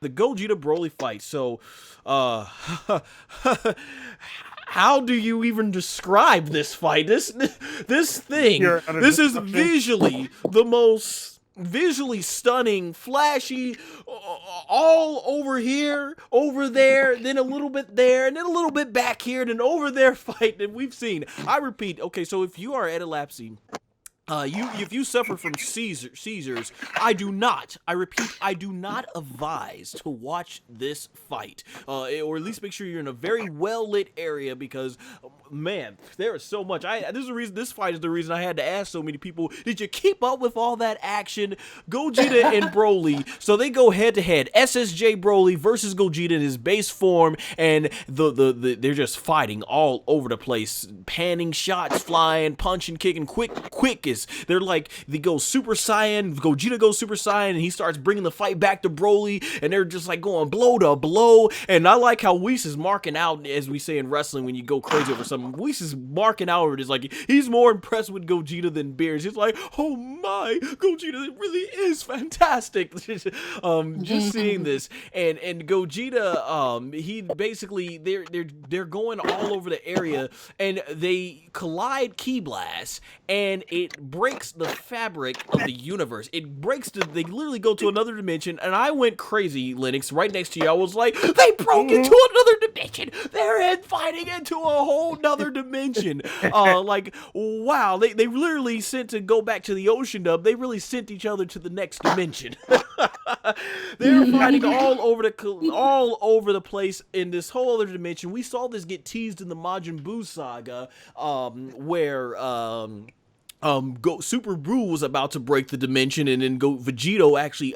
the Gogeta Broly fight. So, how do you even describe this fight? This thing. This is visually the most visually stunning, flashy, all over here, over there, then a little bit there, and then a little bit back here, and then over there fight that we've seen. I repeat, okay, so if you are epilepsy, if you suffer from seizures, I repeat, I do not advise to watch this fight, or at least make sure you're in a very well-lit area, because, man, there is so much. This fight is the reason I had to ask so many people, did you keep up with all that action? Gogeta and Broly, so they go head-to-head, SSJ Broly versus Gogeta in his base form, and they're just fighting all over the place, panning shots, flying, punching, kicking, quickest. They're like, they go Super Saiyan, Gogeta goes Super Saiyan, and he starts bringing the fight back to Broly, and they're just like going blow to blow. And I like how Whis is marking out, as we say in wrestling, when you go crazy over something. Whis is marking out over it. It's like, he's more impressed with Gogeta than Beerus. He's like, oh my, Gogeta really is fantastic. Just seeing this. And Gogeta, he basically, they're going all over the area, and they collide Ki Blast, and it breaks the fabric of the universe. It breaks they literally go to another dimension, and I went crazy, Linux, right next to you. I was like, they broke into another dimension. They're fighting into a whole nother dimension. Like, wow, they literally sent to go back to the ocean dub. They really sent each other to the next dimension. They're fighting all over the place in this whole other dimension. We saw this get teased in the Majin Buu saga, where Super Buu was about to break the dimension, and then Vegito actually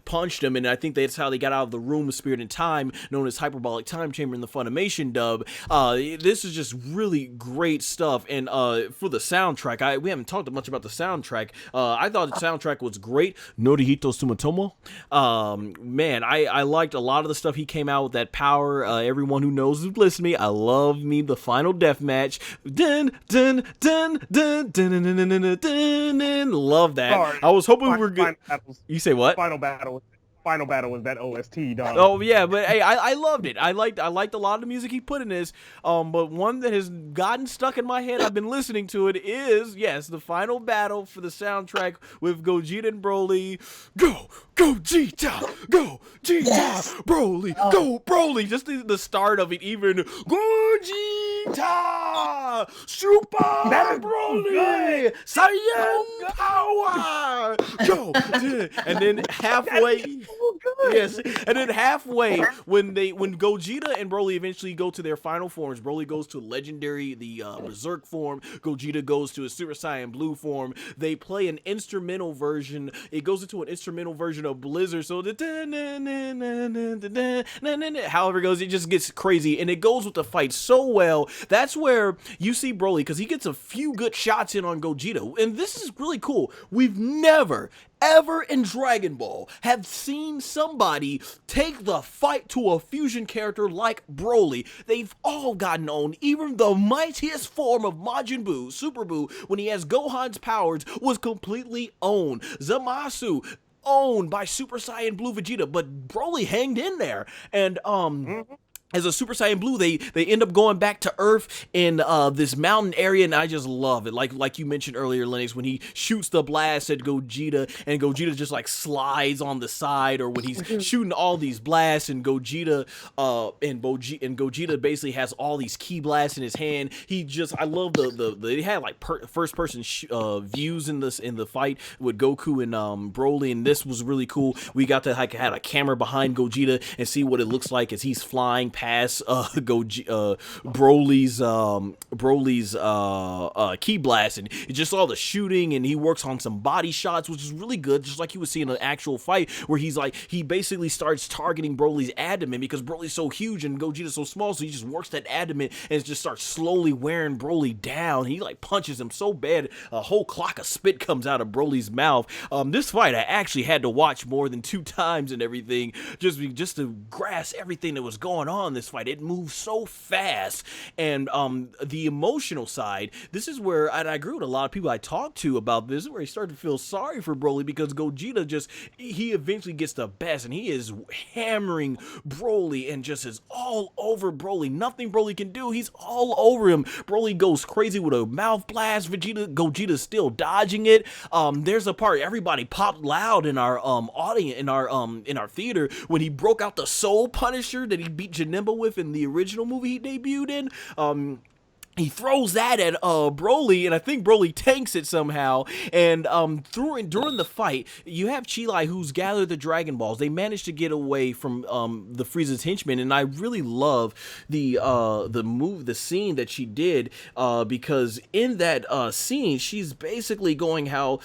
punched him, and I think that's how they got out of the room of Spirit and Time, known as Hyperbolic Time Chamber in the Funimation dub. This is just really great stuff, and for the soundtrack, we haven't talked much about the soundtrack. I thought the soundtrack was great. Norihito Sumitomo. Man, I liked a lot of the stuff he came out with, that power. Everyone who knows who's listening to me, I love me the final death match. Dun dun dun dun dun dun dun. Love that. Sorry. I was hoping we were good. You say what? Final battle was that OST, dog. Oh yeah, but hey, I loved it. I liked a lot of the music he put in this. But one that has gotten stuck in my head, I've been listening to it, is, yes, the final battle for the soundtrack with Gogeta and Broly. Go Gogeta, go Gogeta, yes. Broly, go Broly. Just the start of it, even Gogeta, Super Broly, Saiyan power, go. And then halfway. Yes, and then halfway, when Gogeta and Broly eventually go to their final forms, Broly goes to legendary, the Berserk form, Gogeta goes to a Super Saiyan Blue form, they play an instrumental version, it goes into an instrumental version of Blizzard, so however it goes, it just gets crazy, and it goes with the fight so well. That's where you see Broly, because he gets a few good shots in on Gogeta, and this is really cool. We've never, ever in Dragon Ball have seen somebody take the fight to a fusion character like Broly. They've all gotten on. Even the mightiest form of Majin Buu, Super Buu, when he has Gohan's powers, was completely owned. Zamasu, owned by Super Saiyan Blue Vegeta, but Broly hanged in there. And as a Super Saiyan Blue, they end up going back to Earth in this mountain area, and I just love it. Like you mentioned earlier, Linux, when he shoots the blast at Gogeta, and Gogeta just like slides on the side, or when he's shooting all these blasts, and Gogeta basically has all these ki blasts in his hand. I love they had like first person views in the fight with Goku and Broly, and this was really cool. We got to had a camera behind Gogeta and see what it looks like as he's flying past Broly's ki blast, and it's just all the shooting, and he works on some body shots, which is really good, just like you would see in an actual fight, where he basically starts targeting Broly's abdomen, because Broly's so huge and Gogeta's so small, so he just works that abdomen and just starts slowly wearing Broly down. He like punches him so bad a whole clock of spit comes out of Broly's mouth. This fight I actually had to watch more than 2 times and everything, just to grasp everything that was going on in this fight. It moves so fast. And the emotional side, this is where, and I agree with a lot of people I talked to about this, where he started to feel sorry for Broly, because Gogeta he eventually gets the best, and he is hammering Broly and just is all over Broly. Nothing Broly can do, he's all over him. Broly goes crazy with a mouth blast. Gogeta's still dodging it. There's a part everybody popped loud in our audience, in our theater, when he broke out the Soul Punisher that he beat Janemba with in the original movie he debuted in. He throws that at Broly, and I think Broly tanks it somehow. And during the fight, you have Chilai, who's gathered the Dragon Balls. They managed to get away from the Frieza's henchmen, and I really love the scene that she did, because in that scene, she's basically going out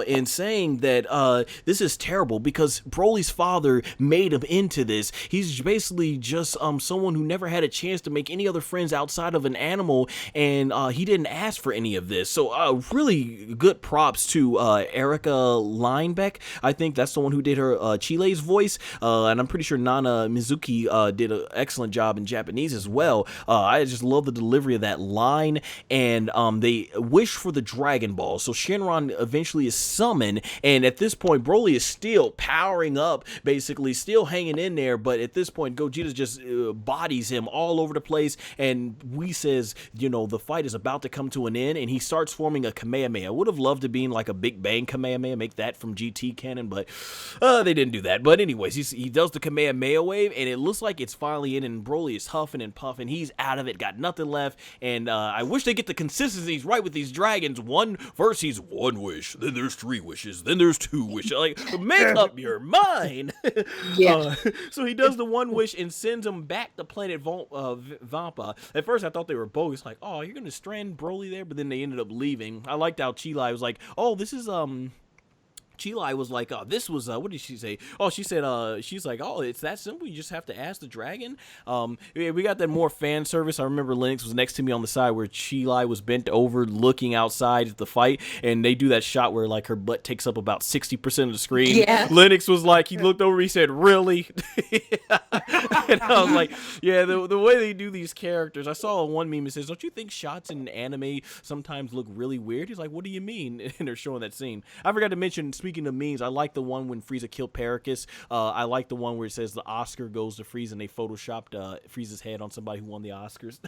and saying that this is terrible because Broly's father made him into this. He's basically just someone who never had a chance to make any other friends outside of an animal, and he didn't ask for any of this. So really good props to Erica Linebeck. I think that's the one who did her Chile's voice, and I'm pretty sure Nana Mizuki did an excellent job in Japanese as well. I just love the delivery of that line, and they wish for the Dragon Ball. So Shenron eventually is summoned, and at this point Broly is still powering up, basically still hanging in there, but at this point Gogeta just bodies him all over the place, and Whis says, you know, the fight is about to come to an end, and he starts forming a Kamehameha. I would have loved to be in like a Big Bang Kamehameha, make that from GT canon, but they didn't do that. But anyways, he does the Kamehameha wave, and it looks like it's finally in, and Broly is huffing and puffing. He's out of it, got nothing left, and I wish they get the consistencies right with these dragons. First he's one wish, then there's 3 wishes, then there's 2 wishes. Like, make up your mind. Yeah. So he does the 1 wish and sends him back to planet Vampa. At first I thought they were bogus, like, oh, you're gonna strand Broly there, but then they ended up leaving. I liked how Chilai was like, oh, this is Chilai was like, this was, what did she say? Oh, she said, she's like, oh, it's that simple. You just have to ask the dragon. We got that more fan service. I remember Linux was next to me on the side where Chilai was bent over looking outside at the fight, and they do that shot where like her butt takes up about 60% of the screen. Yeah. Linux was like, he looked over, he said, really? And I was like, yeah, the way they do these characters. I saw one meme that says, don't you think shots in anime sometimes look really weird? He's like, what do you mean? And they're showing that scene. I forgot to mention, speaking of memes, I like the one when Frieza killed Paragus. I like the one where it says the Oscar goes to Frieza, and they photoshopped Frieza's head on somebody who won the Oscars.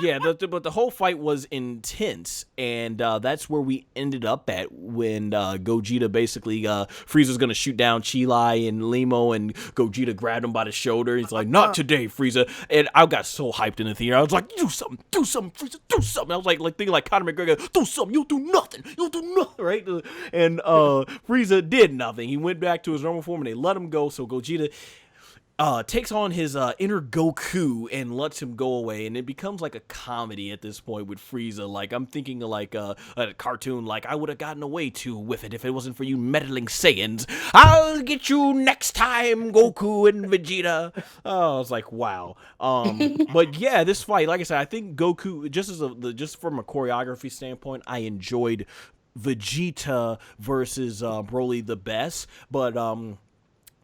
Yeah, but the whole fight was intense, and that's where we ended up at when Gogeta basically, Frieza's gonna shoot down Chilai and Limo, and Gogeta grabbed him by the shoulder. He's like, not today, Frieza. And I got so hyped in the theater. I was like, do something, Frieza, do something. I was like thinking like Conor McGregor, do something, you'll do nothing, right? And Frieza did nothing. He went back to his normal form, and they let him go. So Gogeta takes on his inner Goku and lets him go away, and it becomes like a comedy at this point with Frieza. Like, I'm thinking of like a cartoon, like, I would have gotten away with it if it wasn't for you meddling Saiyans. I'll get you next time, Goku and Vegeta. Oh, I was like, wow. But yeah, this fight, like I said, I think Goku, just from a choreography standpoint, I enjoyed Vegeta versus Broly the best, but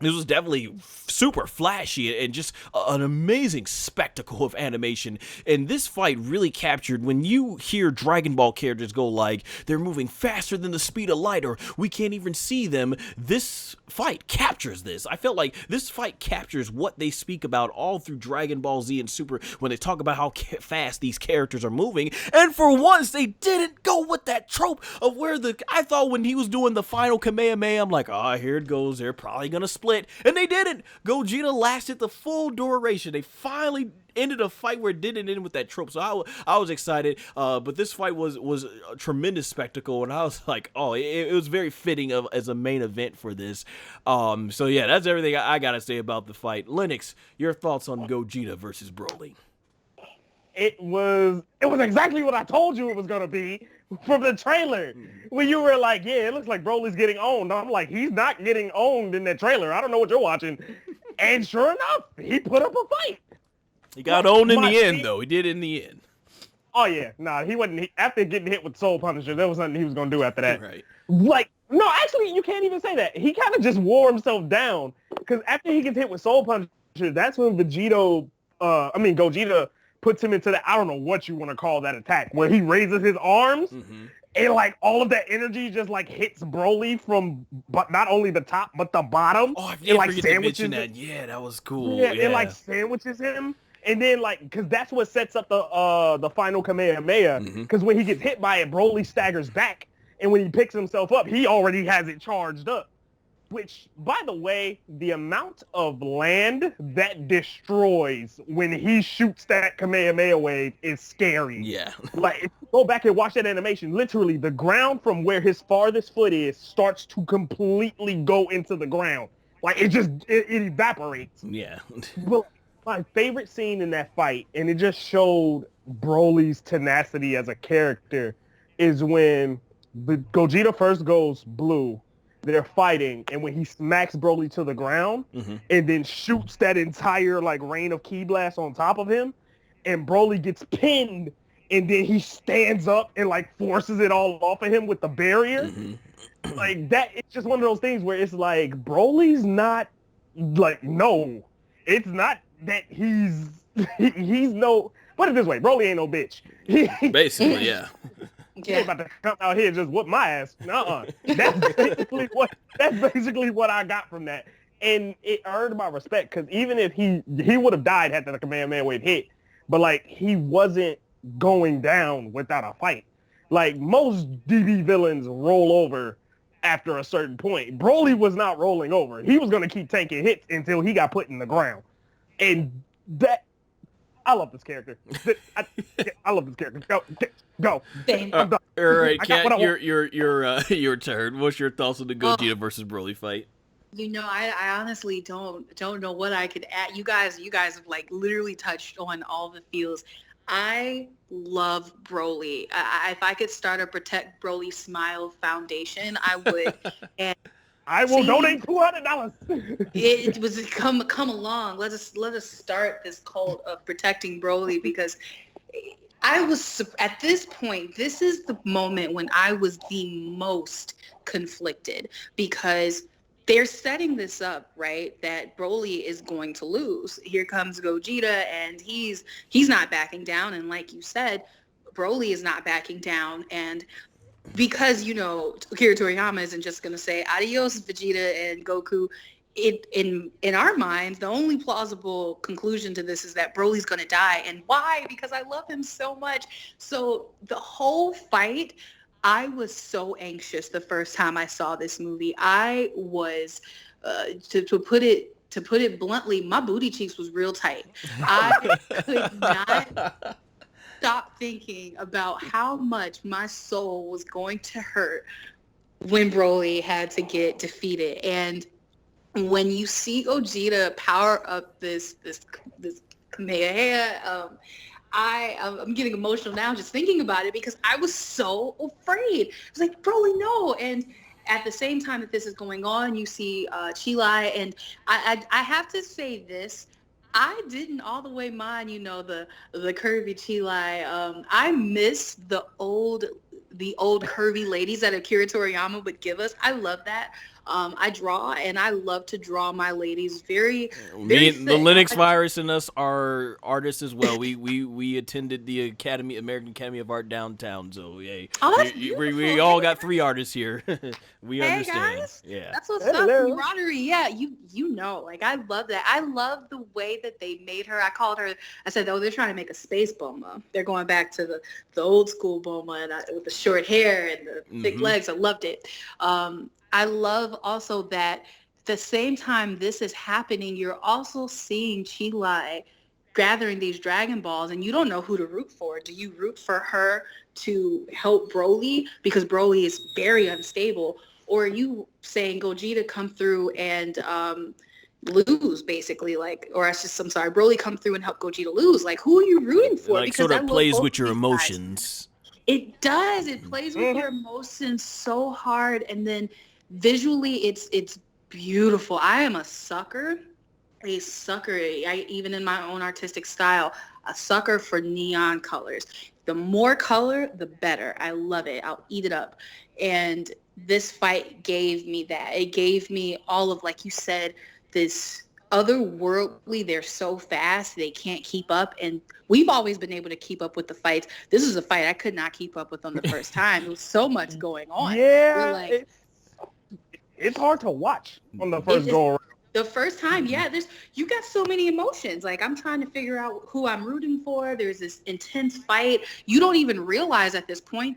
this was definitely super flashy and just an amazing spectacle of animation. And this fight really captured, when you hear Dragon Ball characters go like, they're moving faster than the speed of light, or we can't even see them, this fight captures this. I felt like this fight captures what they speak about all through Dragon Ball Z and Super, when they talk about how fast these characters are moving. And for once, they didn't go with that trope of where I thought when he was doing the final Kamehameha, I'm like, oh, here it goes, they're probably gonna split. And they didn't. Gogeta lasted the full duration. They finally ended a fight where it didn't end with that trope. So I was excited. But this fight was a tremendous spectacle, and I was like, oh, it was very fitting as a main event for this. So yeah, that's everything I gotta say about the fight. Linux, your thoughts on Gogeta versus Broly? It was exactly what I told you it was gonna be from the trailer. When you were like, yeah, it looks like Broly's getting owned. I'm like, he's not getting owned in that trailer. I don't know what you're watching. And sure enough, he put up a fight. He got owned in the end, though. He did in the end. Oh yeah, nah, he wasn't. After getting hit with Soul Punisher, there was nothing he was gonna do after that. Right. Like, no, actually, you can't even say that. He kind of just wore himself down, because after he gets hit with Soul Punisher, that's when Gogeta puts him into I don't know what you want to call that attack, where he raises his arms and like all of that energy just like hits Broly from but not only the top but the bottom. Oh, I forget to mention that. Yeah, that was cool. Yeah, it like sandwiches him. And then, like, because that's what sets up the final Kamehameha. Because when he gets hit by it, Broly staggers back. And when he picks himself up, he already has it charged up. Which, by the way, the amount of land that destroys when he shoots that Kamehameha wave is scary. Yeah. Like, if you go back and watch that animation, literally, the ground from where his farthest foot is starts to completely go into the ground. Like, it evaporates. Yeah. Well, my favorite scene in that fight, and it just showed Broly's tenacity as a character, is when Gogeta first goes blue. They're fighting, and when he smacks Broly to the ground and then shoots that entire like rain of ki blast on top of him, and Broly gets pinned, and then he stands up and like forces it all off of him with the barrier. Like that, it's just one of those things where it's like Broly's not like it's not that he's no. Put it this way, Broly ain't no bitch. Basically, yeah. He ain't about to come out here and just whoop my ass. Nuh-uh. That's basically what I got from that. And it earned my respect, because even if he would have died had the Kamehameha wave hit, but like he wasn't going down without a fight. Like most DB villains roll over after a certain point. Broly was not rolling over. He was gonna keep taking hits until he got put in the ground. And that, I love this character. I love this character. Go. I'm done. All right, Kat, your turn. What's your thoughts on the Gogeta versus Broly fight? You know, I honestly don't know what I could add. You guys have like literally touched on all the feels. I love Broly. If I could start a Protect Broly Smile Foundation, I would. And I will donate $200. It was come along. Let us start this cult of protecting Broly, because I was at this point. This is the moment when I was the most conflicted, because they're setting this up, right, that Broly is going to lose. Here comes Gogeta, and he's not backing down, and like you said, Broly is not backing down, and because, you know, Akira Toriyama isn't just going to say, adios, Vegeta and Goku. In our minds, the only plausible conclusion to this is that Broly's going to die. And why? Because I love him so much. So the whole fight, I was so anxious the first time I saw this movie. I was, to put it bluntly, my booty cheeks was real tight. I could not stop thinking about how much my soul was going to hurt when Broly had to get defeated. And when you see Gogeta power up this Kamehameha, I'm getting emotional now just thinking about it, because I was so afraid. I was like, Broly, no. And at the same time that this is going on, you see Chilai, and I have to say this. I didn't all the way mind, you know, the curvy Chilai. I miss the old curvy ladies that Akira Toriyama would give us. I love that. I draw, and I love to draw my ladies very Me, the TheLinuxVirus, and us are artists as well. We attended the American Academy of Art downtown, so yay. Oh, we all got 3 artists here. We understand. Guys, yeah, that's what's up. Camaraderie. Yeah, you know, like I love that. I love the way that they made her. I said, oh, they're trying to make a space Bulma. They're going back to the old school Bulma, and with the short hair and the thick legs. I loved it. I love also that the same time this is happening, you're also seeing Chilai gathering these Dragon Balls, and you don't know who to root for. Do you root for her to help Broly because Broly is very unstable? Or are you saying Gogeta come through and lose, basically? Broly come through and help Gogeta lose. Like, who are you rooting for? Like, because sort of plays with your emotions. It does. It plays with your emotions so hard, and then visually, it's beautiful. I am a sucker, even in my own artistic style, a sucker for neon colors. The more color, the better. I love it. I'll eat it up. And this fight gave me that. It gave me all of, like you said, this otherworldly. They're so fast, they can't keep up. And we've always been able to keep up with the fights. This is a fight I could not keep up with on the first time. There was so much going on. Yeah, like, it's hard to watch on the first go around. The first time, yeah, you got so many emotions. Like, I'm trying to figure out who I'm rooting for. There's this intense fight. You don't even realize at this point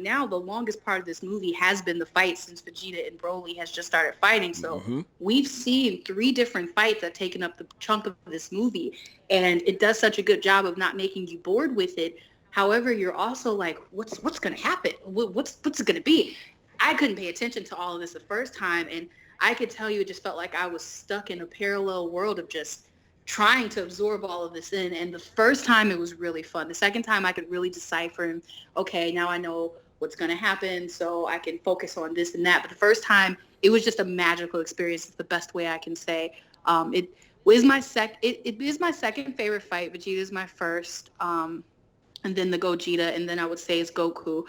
now, the longest part of this movie has been the fight since Vegeta and Broly has just started fighting. So we've seen 3 different fights that have taken up the chunk of this movie. And it does such a good job of not making you bored with it. However, you're also like, what's going to happen? What's it going to be? I couldn't pay attention to all of this the first time. And I could tell you it just felt like I was stuck in a parallel world of just trying to absorb all of this in. And the first time it was really fun. The second time I could really decipher, okay, now I know what's going to happen, so I can focus on this and that. But the first time, it was just a magical experience. It's the best way I can say. It is my second favorite fight. Vegeta is my first, and then the Gogeta, and then I would say it's Goku.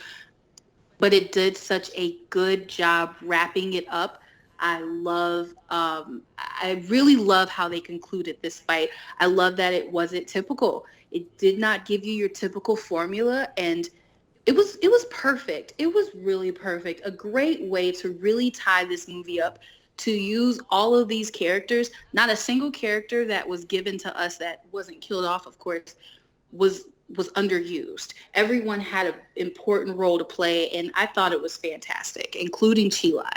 But it did such a good job wrapping it up. I really love how they concluded this fight. I love that it wasn't typical. It did not give you your typical formula, and it was perfect. It was really perfect. A great way to really tie this movie up, to use all of these characters. Not a single character that was given to us that wasn't killed off, of course, was underused. Everyone had an important role to play, and I thought it was fantastic, including Chilai.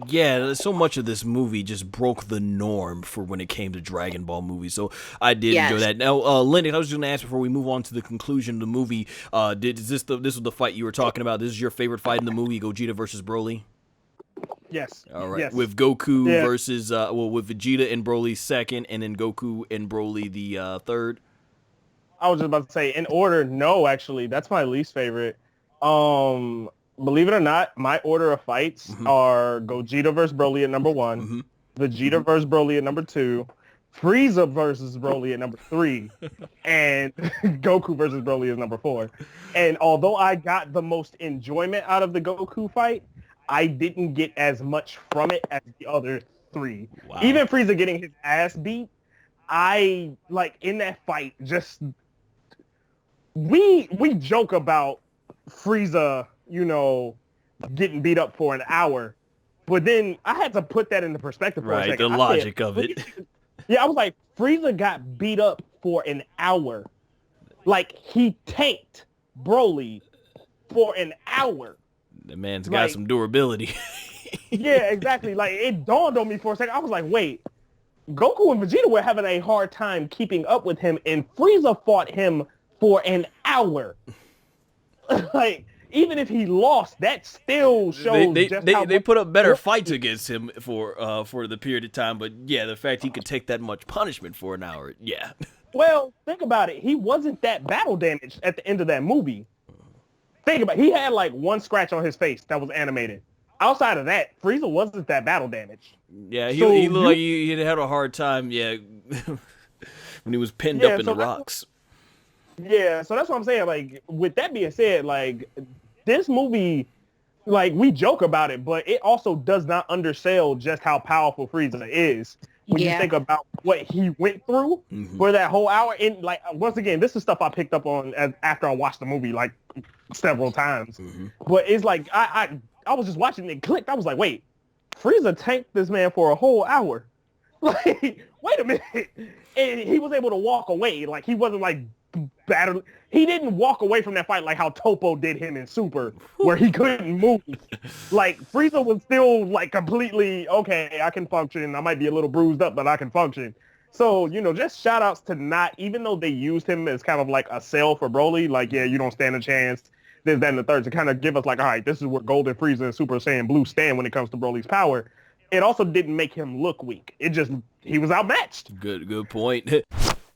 Yeah, so much of this movie just broke the norm for when it came to Dragon Ball movies, so I did enjoy that. Now, Lindy, I was just going to ask before we move on to the conclusion of the movie, this was the fight you were talking about? This is your favorite fight in the movie, Gogeta versus Broly? Yes. All right. Yes. With Goku versus, with Vegeta and Broly second, and then Goku and Broly the third? I was just about to say, in order, no, actually, that's my least favorite. Believe it or not, my order of fights are Gogeta versus Broly at number 1, Vegeta versus Broly at number 2, Frieza versus Broly at number 3, and Goku versus Broly is number 4. And although I got the most enjoyment out of the Goku fight, I didn't get as much from it as the other 3. Wow. Even Frieza getting his ass beat, I, like, in that fight, just... We joke about Frieza, getting beat up for an hour. But then I had to put that into perspective for a second. Right, the logic of it. Yeah, I was like, Frieza got beat up for an hour. Like, he tanked Broly for an hour. The man's got some durability. Yeah, exactly. Like, it dawned on me for a second. I was like, wait, Goku and Vegeta were having a hard time keeping up with him, and Frieza fought him for an hour. Like, even if he lost, that still shows they put up better fights against him for the period of time. But yeah, the fact he could take that much punishment for an hour, yeah. Well, think about it. He wasn't that battle damaged at the end of that movie. Think about it. He had like one scratch on his face that was animated. Outside of that, Frieza wasn't that battle damaged. Yeah, he looked like he had a hard time. Yeah, when he was pinned up in the rocks. Yeah, so that's what I'm saying. Like, with that being said, like, this movie, like, we joke about it, but it also does not undersell just how powerful Frieza is. When you think about what he went through for that whole hour. And, like, once again, this is stuff I picked up on after I watched the movie, like, several times. But it's like, I was just watching it, clicked. I was like, wait, Frieza tanked this man for a whole hour. Like, wait a minute. And he was able to walk away. Like, he wasn't, like, battle. He didn't walk away from that fight like how Topo did him in Super, where he couldn't move. Like, Frieza was still like completely, okay, I can function. I might be a little bruised up, but I can function. So, just shout outs to not, even though they used him as kind of like a sell for Broly, like, yeah, you don't stand a chance, this, that, and the third, to kind of give us like, all right, this is where Golden Frieza and Super Saiyan Blue stand when it comes to Broly's power. It also didn't make him look weak. It just, he was outmatched. Good point.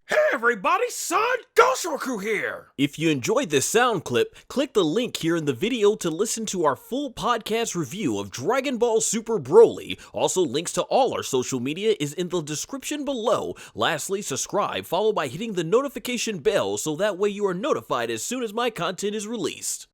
Hey everybody, SONGOSHUAKU'S here! If you enjoyed this sound clip, click the link here in the video to listen to our full podcast review of Dragon Ball Super Broly. Also, links to all our social media is in the description below. Lastly, subscribe, followed by hitting the notification bell so that way you are notified as soon as my content is released.